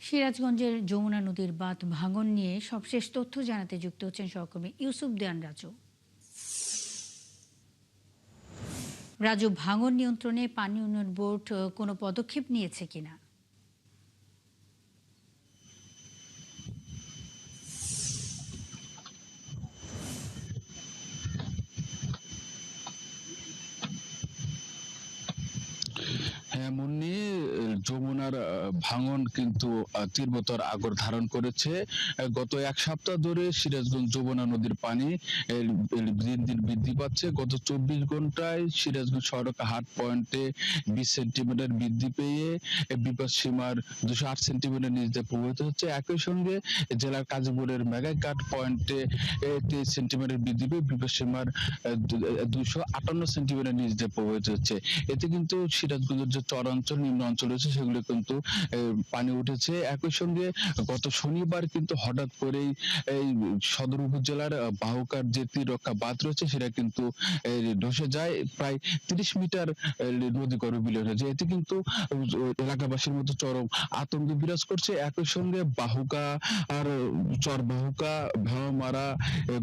সিরাজগঞ্জের যমুনা নদীর বাঁধ ভাঙন নিয়ে সবশেষ তথ্য জানাতে যুক্ত হচ্ছেন সহকর্মী ইউসুফ দেয়ান রাজু। রাজু, ভাঙন নিয়ন্ত্রণে পানি উন্নয়ন বোর্ড কোনো পদক্ষেপ নিয়েছে কিনা? হ্যাঁ, মুন্নি, যমুনার ভাঙন কিন্তু তীব্রতার আগর ধারণ করেছে। গত এক সপ্তাহ ধরে সিরাজগঞ্জ যমুনা নদীর পানি দিন দিন বৃদ্ধি পাচ্ছে। গত 24 ঘন্টায় সিরাজগঞ্জ সড়ক হাট পয়েন্টে 20 সেন্টিমিটার বৃদ্ধি পেয়ে বিপদ সীমার 208 সেন্টিমিটার নিচ দিয়ে প্রবাহিত হচ্ছে। একই সঙ্গে জেলার কাজীপুরের মেঘাঘাট পয়েন্টে 23 সেন্টিমিটার বৃদ্ধি পেয়ে বিপদ সীমার 258 সেন্টিমিটার নিচ দিয়ে প্রবাহিত হচ্ছে। এতে কিন্তু সিরাজগঞ্জের যে চর অঞ্চল, নিম্ন অঞ্চল রয়েছে সেগুলো কিন্তু পানি উঠেছে। একই সঙ্গে গত শনিবার কিন্তু হঠাৎ করেই এই সদর উপজেলার বাহুকার যে তীররক্ষা বাঁধ রয়েছে সেটা কিন্তু ধসে যায়। প্রায় 30 মিটার নদী গর্ভে বিলীন হয়েছে। এতে কিন্তু এলাকাবাসীর মধ্যে চরম আতঙ্ক বিরাজ করছে। একই সঙ্গে বাহুকা আর চর বাহুকা, ভেড়ামারা,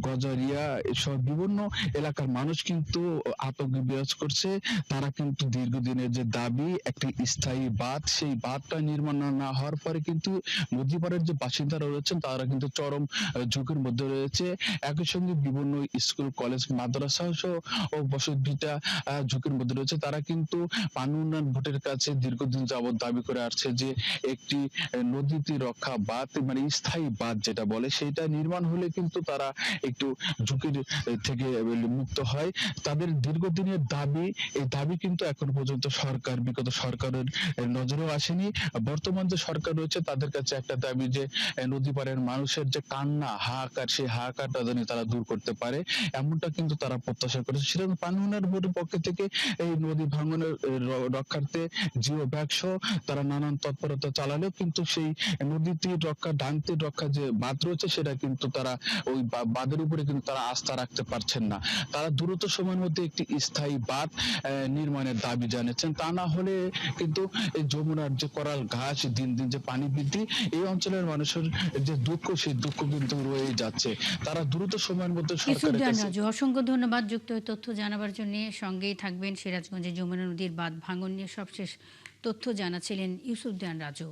গজারিয়া এসব বিভিন্ন এলাকার মানুষ কিন্তু আতঙ্কে বিরাজ করছে। তারা কিন্তু দীর্ঘদিনের যে দাবি একটি স্থায়ী বাঁধ, সেই বাঁধটা নির্মাণ না হওয়ার পরে কিন্তু নদীপাড়ের যে বাসিন্দারা রয়েছেন তারা কিন্তু চরম ঝুঁকির মধ্যে রয়েছে। একই সঙ্গে বিভিন্ন স্কুল, কলেজ, মাদ্রাসা সহ ও বসতভিটা ঝুঁকির মধ্যে রয়েছে। তারা কিন্তু পানি উন্নয়ন বোর্ডের কাছে দীর্ঘদিন যাবৎ দাবি করে আসছে যে একটি নদীতে রক্ষা বাঁধ, মানে স্থায়ী বাঁধ যেটা বলে, সেইটা নির্মাণ হলে কিন্তু তারা একটু ঝুঁকির থেকে মুক্ত হয়। তাদের দীর্ঘদিনের দাবি, এই দাবি কিন্তু এখন পর্যন্ত বিগত সরকারের নজরেও আসেনি। বর্তমান যে সরকার রয়েছে তাদের কাছে একটা দাবি যে নদী পাড়ের মানুষের যে কান্না, হাহাকার, সেই হাহাকারটা যেন তারা দূর করতে পারে, এমনটা কিন্তু তারা প্রত্যাশা করেছে। সেরকম পানি উন্নয়ন বোর্ডের পক্ষ থেকে এই নদী ভাঙনের রক্ষার্থে জিও ব্যাগ সহ তারা নানান তৎপরতা চালালেও কিন্তু সেই নদী তীর রক্ষা, ডান তীর রক্ষা যে বাঁধ রয়েছে সেটা কিন্তু তারা ওই বাঁধের উপরে কিন্তু তারা আস্থা রাখতে পারছেন না। তারা দ্রুত সময়ের মধ্যে একটি স্থায়ী বাঁধ নির্মাণের দাবি জানিয়েছেন। তা না হলে কিন্তু এই যমুনার যে করাল ঘাস, দিন দিন যে পানি বৃদ্ধি, এই অঞ্চলের মানুষের যে দুঃখ, সেই দুঃখ কিন্তু রয়েই যাচ্ছে। তারা দ্রুত সময়ের মধ্যে ইউসুফ সরকারের দেয়ান কাছে। রাজু, অসংখ্য ধন্যবাদ যুক্ত হয়ে তথ্য জানাবার জন্য। সঙ্গেই থাকবেন। সিরাজগঞ্জে যমুনা নদীর বাঁধ ভাঙন নিয়ে সবশেষ তথ্য জানাচ্ছিলেন ইউসুফ দেয়ান রাজু।